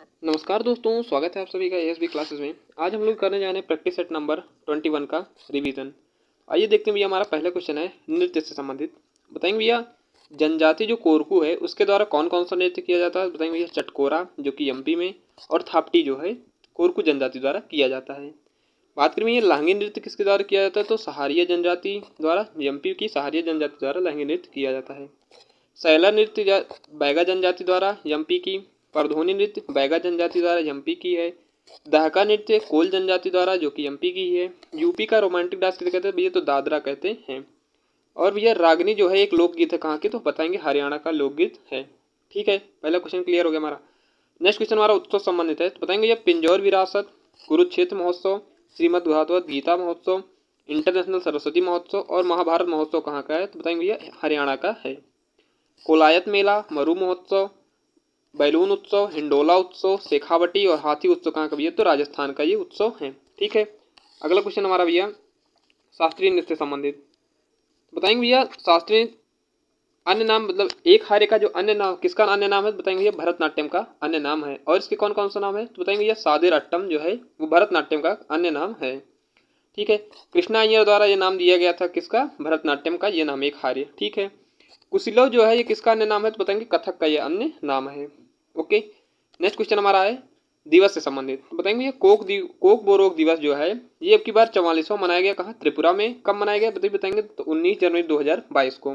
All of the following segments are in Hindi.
नमस्कार दोस्तों, स्वागत है आप सभी का एएसबी क्लासेस में। आज हम लोग करने जा रहे हैं प्रैक्टिस सेट नंबर 21 का रिवीजन। आइए देखते हैं भैया, हमारा पहला क्वेश्चन है नृत्य से संबंधित। बताएंगे भैया, जनजाति जो कोरकू है उसके द्वारा कौन कौन सा नृत्य किया जाता है। बताएंगे भैया, चटकोरा जो कि एमपी में, और थापटी जो है कोरकू जनजाति द्वारा किया जाता है। बात करें भैया लाहिड़ी नृत्य किसके द्वारा किया जाता है, तो सहारिया जनजाति द्वारा, एमपी की सहारिया जनजाति द्वारा लाहिड़ी नृत्य किया जाता है। सैला नृत्य बैगा जनजाति द्वारा, एमपी की। परधोनी नृत्य बैगा जनजाति द्वारा, एमपी की है। दहका नृत्य कोल जनजाति द्वारा, जो कि एमपी की है। यूपी का रोमांटिक डांस किसे कहते हैं भैया, तो दादरा कहते हैं। और भैया रागनी जो है एक लोकगीत है, कहाँ की, तो बताएंगे हरियाणा का लोकगीत है। ठीक है, पहला क्वेश्चन क्लियर हो गया हमारा। नेक्स्ट क्वेश्चन हमारा उत्सव संबंधित है, तो बताएंगे भैया पिंजौर विरासत, कुरुक्षेत्र महोत्सव, श्रीमद् भागवत गीता महोत्सव, इंटरनेशनल सरस्वती महोत्सव और महाभारत महोत्सव कहाँ का है, तो बताएंगे भैया हरियाणा का है। कोलायत मेला, मरु महोत्सव, बैलून उत्सव, हिंडोला उत्सव, शेखावटी और हाथी उत्सव कहाँ का भैया, तो राजस्थान का ये उत्सव है। ठीक है, अगला क्वेश्चन हमारा भैया शास्त्रीय नृत्य से संबंधित। बताएंगे भैया शास्त्रीय अन्य नाम, मतलब एक हारे का जो अन्य नाम, किसका अन्य नाम है, बताएंगे भैया भरतनाट्यम का अन्य नाम है। और इसके कौन कौन सा नाम है, तो बताएंगे भैया सादिर अट्टम जो है वो भरतनाट्यम का अन्य नाम है। ठीक है, कृष्णा अय्यर द्वारा ये नाम दिया गया था, किसका, भरतनाट्यम का ये नाम एक हारे। ठीक है, कुशिलो जो है ये किसका अन्य नाम है, तो बताएंगे कथक का ये अन्य नाम है। ओके, नेक्स्ट क्वेश्चन हमारा है दिवस से संबंधित। तो बताएंगे ये कोक बोरोक दिवस जो है ये अब की बार 44वां मनाया गया, कहाँ, त्रिपुरा में। कब मनाया गया बताएंगे, तो 19 जनवरी 2022 को।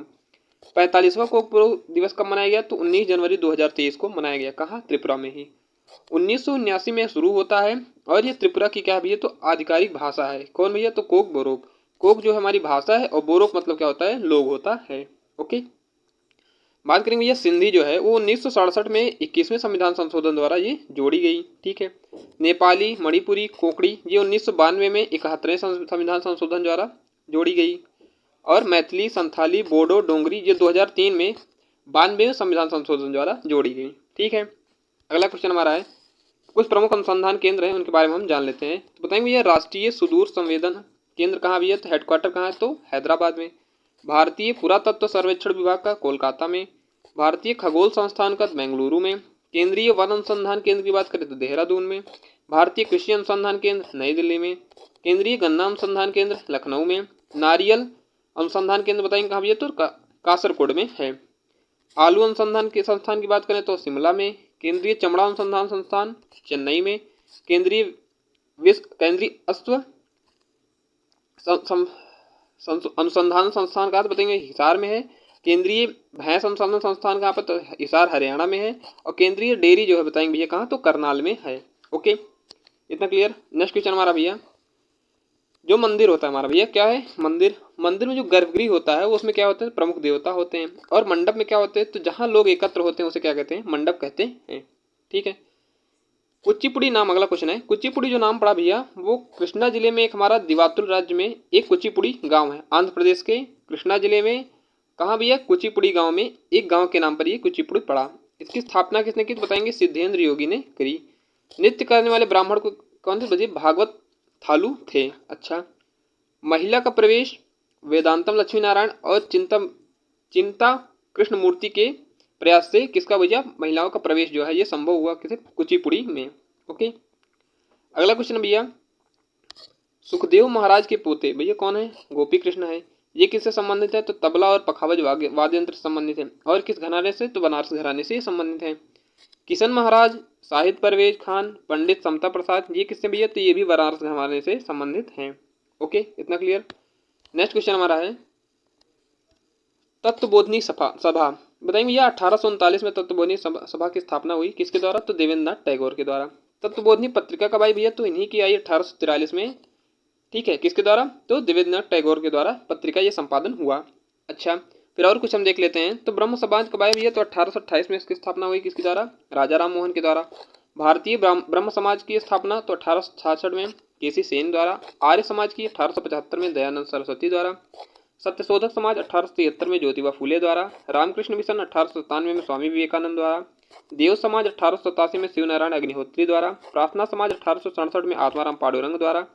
45वां कोक बोरोक दिवस कब मनाया गया, तो 19 जनवरी 2023 को मनाया गया, कहाँ, त्रिपुरा में ही। 1979 में शुरू होता है और ये त्रिपुरा की क्या है भैया, तो आधिकारिक भाषा है। कौन भैया, तो कोक बोरोक। कोक जो हमारी भाषा है और बोरोक मतलब क्या होता है, लोग होता है। ओके, बात करेंगे भैया सिंधी जो है वो 1967 में 21वें संविधान संशोधन द्वारा ये जोड़ी गई। ठीक है, नेपाली, मणिपुरी, कोंकणी ये 1992 में 71वें संविधान संशोधन द्वारा जोड़ी गई। और मैथिली, संथाली, बोडो, डोंगरी ये 2003 में 92वें संविधान संशोधन द्वारा जोड़ी गई। ठीक है, अगला क्वेश्चन हमारा है कुछ प्रमुख अनुसंधान केंद्र हैं उनके बारे में हम जान लेते हैं। तो बताएंगे भैया राष्ट्रीय सुदूर संवेदन केंद्र कहाँ भैया, तो हेडक्वार्टर कहाँ है, तो हैदराबाद में। भारतीय पुरातत्व सर्वेक्षण विभाग का कोलकाता में। भारतीय खगोल संस्थान का बेंगलुरु में। केंद्रीय वन अनुसंधान केंद्र की बात करें तो देहरादून में। भारतीय कृषि अनुसंधान केंद्र नई दिल्ली में। केंद्रीय गन्ना अनुसंधान केंद्र लखनऊ में। नारियल अनुसंधान केंद्र बताएंगे कहाँ भैया, तो कासरकोड में है। आलू अनुसंधान के संस्थान की बात करें तो शिमला में। केंद्रीय चमड़ा अनुसंधान संस्थान चेन्नई में। केंद्रीय अश्व अनुसंधान संस्थान कहाँ बताएंगे, हिसार में है। केंद्रीय भैंस अनुसंधान संस्थान कहाँ पर, तो हिसार हरियाणा में है। और केंद्रीय डेयरी जो है बताएंगे भैया कहाँ, तो करनाल में है। ओके, इतना क्लियर। नेक्स्ट क्वेश्चन हमारा भैया, जो मंदिर होता है हमारा भैया क्या है, मंदिर। मंदिर में जो गर्भगृह होता है वो उसमें क्या होता है, प्रमुख देवता होते हैं। और मंडप में क्या होते हैं, तो जहाँ लोग एकत्र होते हैं उसे क्या कहते हैं, मंडप कहते हैं। ठीक है, कुचिपुड़ी नाम, अगला क्वेश्चन है कुचिपुड़ी जो नाम पड़ा भैया वो कृष्णा जिले में एक हमारा दिवातुल राज्य में एक कुचिपुड़ी गांव है, आंध्र प्रदेश के कृष्णा जिले में। कहाँ भैया, कुचिपुड़ी गांव में एक गांव के नाम पर ये कुचिपुड़ी पड़ा। इसकी स्थापना किसने की, तो बताएंगे सिद्धेंद्र योगी ने करी। नृत्य करने वाले ब्राह्मण को कौन थे, बजे भागवत थालू थे। अच्छा, महिला का प्रवेश वेदांतम लक्ष्मी नारायण और चिंता कृष्ण मूर्ति के प्रयास से किसका भैया, महिलाओं का प्रवेश जो है ये संभव हुआ, किसे, कुचिपुड़ी में। ओके, अगला क्वेश्चन भैया, सुखदेव महाराज के पोते भैया कौन है, गोपी कृष्ण है। ये किससे संबंधित है, तो तबला और पखावज वाद्य यंत्र से संबंधित है। और किस घराने से, तो बनारस घराने से संबंधित है। किशन महाराज, शाहिद परवेज खान, पंडित समता प्रसाद ये किससे भैया, तो ये भी बनारस घराने से संबंधित हैं। ओके, इतना क्लियर। नेक्स्ट क्वेश्चन हमारा है तत्वबोधनी सभा। बताएंगे भैया 1839 में तत्वबोधनी सभा की स्थापना हुई, किसके द्वारा, तो देवेंद्रनाथ टैगोर के द्वारा। तत्वबोधनी पत्रिका कब आई भैया, तो इन्हीं की आई 1843 में। ठीक है, किसके द्वारा, तो देवेंद्रनाथ टैगोर के द्वारा पत्रिका ये संपादन हुआ। अच्छा, फिर और कुछ हम देख लेते हैं। तो ब्रह्म समाज कब आया भैया, तो 1828 में इसकी स्थापना हुई, किसके द्वारा, राजा राम मोहन के द्वारा। भारतीय ब्रह्म समाज की स्थापना तो 1866 में केसी सेन द्वारा। आर्य समाज की 1875 में दयानंद सरस्वती द्वारा। सत्यशोधक समाज 1873 में ज्योतिबा फूले द्वारा। रामकृष्ण मिशन 1897 में स्वामी विवेकानंद द्वारा। देव समाज 1887 में शिवनारायण अग्निहोत्री द्वारा। प्रार्थना समाज 1867 में आत्माराम पांडुरंग द्वारा।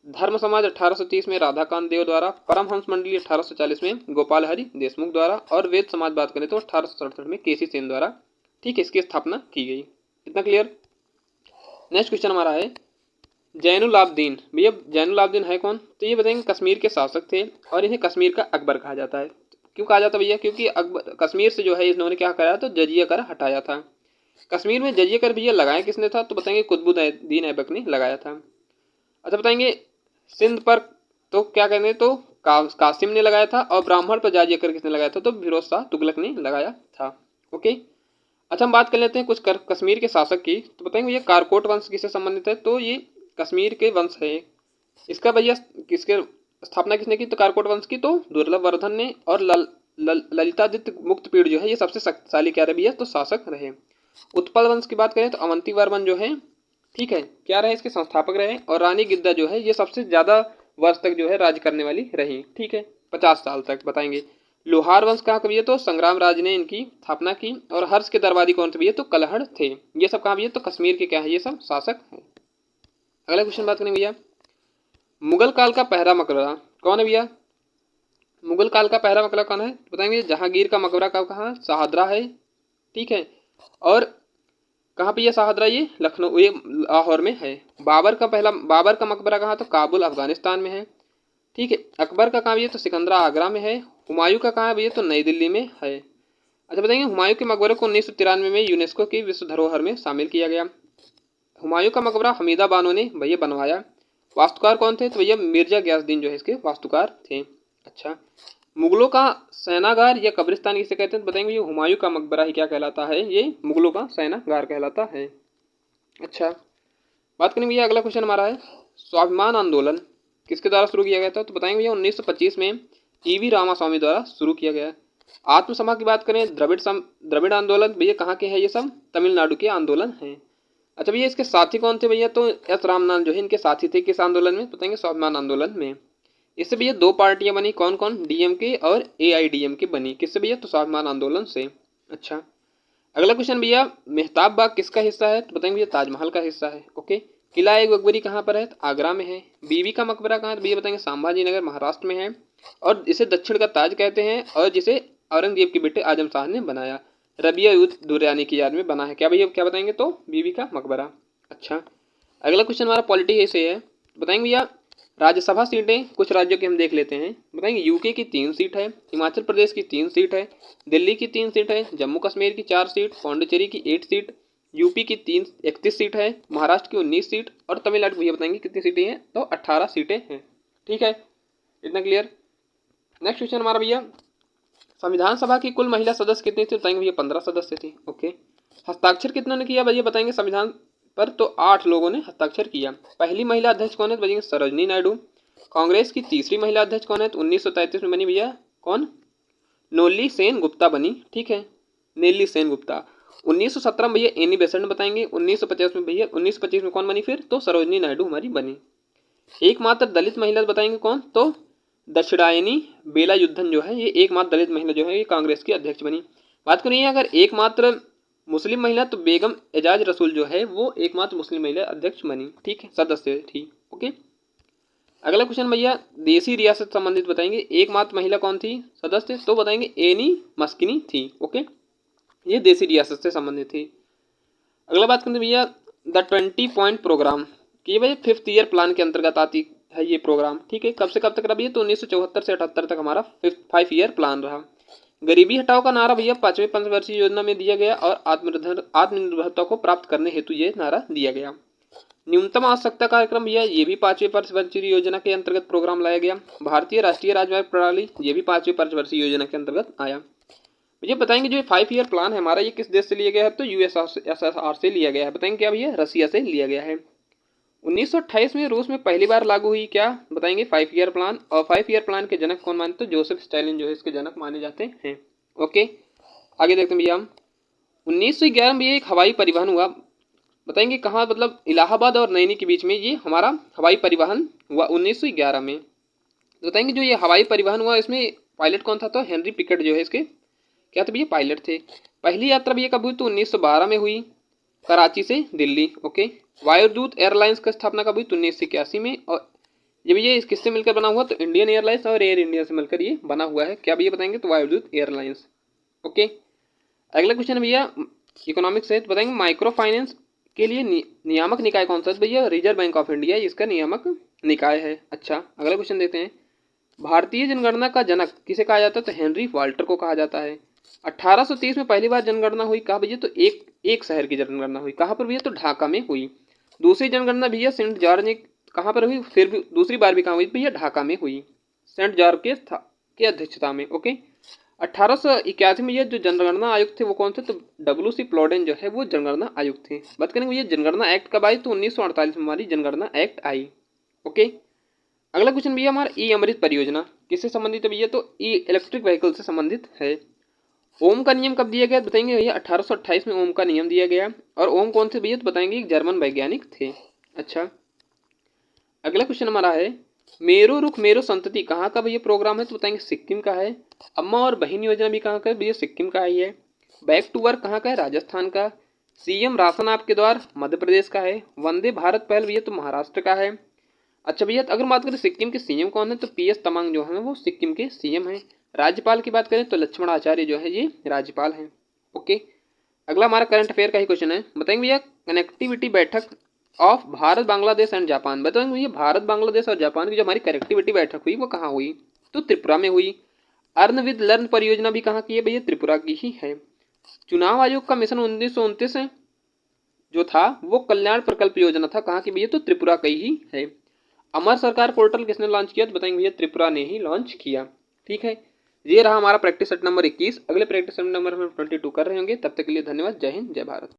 धर्म समाज 1830 में राधाकांत देव द्वारा। परमहंस मंडली 1840 में गोपाल हरि देशमुख द्वारा। और वेद समाज बात करें तो 1867 में केसी सेन द्वारा, ठीक है, इसकी स्थापना की गई। इतना क्लियर। नेक्स्ट क्वेश्चन हमारा है जैनुलाब्दीन। भैया जैनुलाब्दीन है कौन? तो ये बताएंगे कश्मीर के शासक थे और इन्हें कश्मीर का अकबर कहा जाता है। क्यों कहा जाता है भैया? क्योंकि अकबर कश्मीर से जो है इन्होंने क्या कराया, तो जजिया कर हटाया था। कश्मीर में जजिया कर भैया लगाया किसने था? तो बताएंगे कुतुबुद्दीन ऐबक ने लगाया था। अच्छा बताएंगे सिंध पर तो क्या कहते हैं, तो कासिम ने लगाया था, और ब्राह्मण पर जजिया कर किसने लगाया था? तो फिरोज शाह तुगलक ने लगाया था। ओके। अच्छा हम बात कर लेते हैं कुछ कश्मीर के शासक की। तो बताएंगे ये कारकोट वंश किससे संबंधित है? तो ये कश्मीर के वंश है। इसका भैया किसके स्थापना किसने की? तो कारकोट वंश की तो दुर्लभ वर्धन ने, और ललितादित्य मुक्तपीड़ जो है ये सबसे शक्तिशाली क्या रहे भैया? तो शासक रहे। उत्पल वंश की बात करें तो अवंती वर्मन जो है, ठीक है, क्या रहे? इसके संस्थापक रहे। और रानी गिद्दा जो है ये सबसे ज्यादा वर्ष तक जो है राज करने वाली रही, ठीक है, 50 साल तक। बताएंगे लोहार वंश कहाँ कभी है? तो संग्राम राज ने इनकी स्थापना की। और हर्ष के दरबारी कौन थे भैया? तो कलहड़ थे। ये सब कहाँ भैया? तो कश्मीर के क्या है? ये सब शासक है। अगला क्वेश्चन बात करें भैया मुगल काल का पहला मकबरा कौन है भैया? मुगल काल का पहला मकबरा कौन है? बताएंगे जहांगीर का मकबरा कब कहाँ? शाहदरा है, ठीक है। और कहाँ पे ये शाहदरा? ये लखनऊ, ये लाहौर में है। बाबर का मकबरा कहाँ? तो काबुल अफगानिस्तान में है, ठीक है। अकबर का कहाँ भैया? तो सिकंदरा आगरा में है। हुमायूं का कहाँ है भैया? तो नई दिल्ली में है। अच्छा बताएंगे हुमायूं के मकबरे को 1993 में यूनेस्को की विश्व धरोहर में शामिल किया गया। हुमायूं का मकबरा हमीदा बानो ने भैया बनवाया। वास्तुकार कौन थे? तो भैया मिर्जा गयासुद्दीन जो है इसके वास्तुकार थे। अच्छा मुगलों का सेनागार या कब्रिस्तान किसे कहते हैं? तो बताएंगे ये हुमायूं का मकबरा ही क्या कहलाता है? ये मुगलों का सेनागार कहलाता है। अच्छा बात करें भैया अगला क्वेश्चन हमारा है स्वाभिमान आंदोलन किसके द्वारा शुरू किया गया था? तो बताएंगे भैया 1925 में ईवी रामास्वामी द्वारा शुरू किया गया। आत्मसभा की बात करें द्रविड़ आंदोलन भैया कहाँ के हैं? ये सब तमिलनाडु के आंदोलन हैं। अच्छा भैया इसके साथी कौन थे भैया? तो एस रामनाथ जो है इनके साथी थे किस आंदोलन में? बताएंगे स्वाभिमान आंदोलन में। इससे भैया दो पार्टियां बनी, कौन कौन? डीएमके और एआईडीएमके बनी। किससे भैया? तो स्वाभिमान आंदोलन से। अच्छा अगला क्वेश्चन भैया मेहताब बाग किसका हिस्सा है? तो बताएंगे भैया ताजमहल का हिस्सा है। ओके। किला एक अकबरी कहाँ पर है? तो आगरा में है। बीबी का मकबरा कहाँ है? तो भैया बताएंगे संभाजी नगर महाराष्ट्र में है। और इसे दक्षिण का ताज कहते हैं, और जिसे औरंगजेब के बेटे आजम शाह ने बनाया। रबिया यूथ दुर्रानी की याद में बना है। क्या भैया क्या बताएंगे? तो बीबी का मकबरा। अच्छा अगला क्वेश्चन हमारा पॉलिटी से है। बताएंगे भैया राज्यसभा सीटें कुछ राज्यों की हम देख लेते हैं। बताएंगे यूके की 3 सीट है, हिमाचल प्रदेश की 3 सीट है, दिल्ली की 3 सीट है, जम्मू कश्मीर की 4 सीट, पौंडीचेरी की 8 सीट, यूपी की 31 सीट है, महाराष्ट्र की 19 सीट, और तमिलनाडु भैया बताएंगे कितनी सीटें हैं? तो 18 सीटें हैं। ठीक है, इतना क्लियर। नेक्स्ट क्वेश्चन हमारा भैया संविधान सभा की कुल महिला सदस्य कितनी थी? बताएंगे भैया 15 सदस्य थी। ओके। हस्ताक्षर कितनों ने किया भैया बताएंगे संविधान पर? तो 8 लोगों ने हस्ताक्षर किया। पहली महिला अध्यक्ष कौन है? तो बताएंगे सरोजनी नायडू। कांग्रेस की तीसरी महिला अध्यक्ष कौन है? तो 1933 में बनी भैया कौन? नोली सेन गुप्ता बनी, ठीक है, नेली सेन गुप्ता। 1917 में भैया एनी बेसेंट बताएंगे। 1950 में भैया 1925 में कौन बनी फिर? तो सरोजनी नायडू हमारी बनी। एकमात्र दलित महिला बताएंगे कौन? तो दक्षिणायनी बेला युद्धन जो है ये एकमात्र दलित महिला जो है ये कांग्रेस की अध्यक्ष बनी। बात करिए अगर एकमात्र मुस्लिम महिला तो बेगम एजाज रसूल जो है वो एकमात्र मुस्लिम महिला अध्यक्ष बनी, ठीक है, सदस्य थी। ओके। अगला क्वेश्चन भैया देसी रियासत संबंधित बताएंगे एकमात्र महिला कौन थी सदस्य? तो बताएंगे एनी मस्किनी थी। ओके, ये देसी रियासत से संबंधित थी। अगला बात करते भैया द 20 पॉइंट प्रोग्राम कि ये भाई 5th ईयर प्लान के अंतर्गत आती है ये प्रोग्राम, ठीक है। कब से कब तक रहा भैया? तो 1974 से 78 तक हमारा 5 ईयर प्लान रहा। गरीबी हटाओ का नारा भैया 5वें पंचवर्षीय योजना में दिया गया, और आत्मनिर्भरता को प्राप्त करने हेतु ये नारा दिया गया। न्यूनतम आवश्यकता कार्यक्रम भैया ये भी 5वें पंचवर्षीय योजना के अंतर्गत प्रोग्राम लाया गया। भारतीय राष्ट्रीय राजमार्ग प्रणाली ये भी 5वें पंचवर्षीय योजना के अंतर्गत आया। मुझे बताएंगे जो 5 ईयर प्लान है हमारा ये किस देश से लिया गया है? तो यूएसएसआर से लिया गया है। बताएंगे क्या भैया? रसिया से लिया गया है। 1928 में रूस में पहली बार लागू हुई क्या? बताएंगे 5 ईयर प्लान। और 5 ईयर प्लान के जनक कौन मानते? तो जोसेफ स्टालिन जो है इसके जनक माने जाते हैं। ओके, आगे देखते हैं भैया हम 1911 में एक हवाई परिवहन हुआ। बताएंगे कहाँ? मतलब इलाहाबाद और नैनी के बीच में ये हमारा हवाई परिवहन हुआ 1911 में। बताएंगे जो ये हवाई परिवहन हुआ इसमें पायलट कौन था? तो हेनरी पिकेट जो है इसके क्या थे भैया? पायलट थे। पहली यात्रा भैया कब हुई? तो 1912 में हुई, कराची से दिल्ली। ओके। वायुदूत एयरलाइंस का स्थापना कब हुई? तो 1981 में। और ये भैया इस किससे मिलकर बना हुआ? तो इंडियन एयरलाइंस और एयर इंडिया से मिलकर ये बना हुआ है। क्या भैया बताएंगे? तो वायुदूत एयरलाइंस। ओके। अगला क्वेश्चन है भैया इकोनॉमिक्स है। तो बताएंगे माइक्रो फाइनेंस के लिए नियामक निकाय कौन सा है भैया? रिजर्व बैंक ऑफ इंडिया इसका नियामक निकाय है। अच्छा, अगला क्वेश्चन देखते हैं। भारतीय जनगणना का जनक किसे कहा जाता है? तो हेनरी वाल्टर को कहा जाता है। 1830 में पहली बार जनगणना हुई कहाँ भैया? तो एक शहर की जनगणना हुई। कहाँ पर भैया? तो ढाका में हुई। दूसरी जनगणना भैया सेंट जॉर्ज ने कहाँ पर हुई? फिर भी दूसरी बार भी कहाँ हुई भैया? ढाका में हुई, सेंट जॉर्ज के अध्यक्षता में। ओके। 1881 में ये जो जनगणना आयुक्त थे वो कौन थे? तो WC प्लोडेन जो है वो जनगणना आयुक्त थे। बात करेंगे भैया जनगणना एक्ट कब आई? तो 1948 में हमारी जनगणना एक्ट आई। ओके। अगला क्वेश्चन भैया हमारा ई अमृत परियोजना किससे संबंधित है भैया? तो ई इलेक्ट्रिक व्हीकल से संबंधित है। ओम का नियम कब दिया गया? बताएंगे भैया 1828 में ओम का नियम दिया गया। और ओम कौन से भैया? तो बताएंगे एक जर्मन वैज्ञानिक थे। अच्छा, अगला क्वेश्चन हमारा है मेरो रुख मेरो संतति कहाँ का भैया प्रोग्राम है? तो बताएंगे सिक्किम का है। अम्मा और बहन योजना भी कहाँ का है भैया? सिक्किम का ही है। बैक टू वर्क कहाँ का है? राजस्थान का। CM राशन आपके द्वार मध्य प्रदेश का है। वंदे भारत पहल भैया तो महाराष्ट्र का है। अच्छा भैया अगर बात करें सिक्किम के CM कौन है? तो PS तमांग जो है वो सिक्किम के CM है। राज्यपाल की बात करें तो लक्ष्मण आचार्य जो है ये राज्यपाल हैं। ओके। अगला हमारा करंट अफेयर का ही क्वेश्चन है। बताएंगे भैया कनेक्टिविटी बैठक of Bharat Bangladesh and Japan. बताएंगे भैया भारत बांग्लादेश और जापान की जो हमारी कनेक्टिविटी बैठक हुई वो कहाँ हुई? तो त्रिपुरा में हुई। अर्न विद लर्न परियोजना भी कहाँ की है भैया? त्रिपुरा की ही है। चुनाव आयोग का मिशन 1929 जो था वो कल्याण प्रकल्प योजना था, कहाँ की भैया? तो त्रिपुरा का ही है। अमर सरकार पोर्टल किसने लॉन्च किया? तो बताएंगे भैया त्रिपुरा ने ही लॉन्च किया। ठीक है, ये रहा हमारा प्रैक्टिस सेट नंबर 21। अगले प्रैक्टिस सेट नंबर हम 22 कर रहे होंगे। तब तक के लिए धन्यवाद। जय हिंद, जय भारत।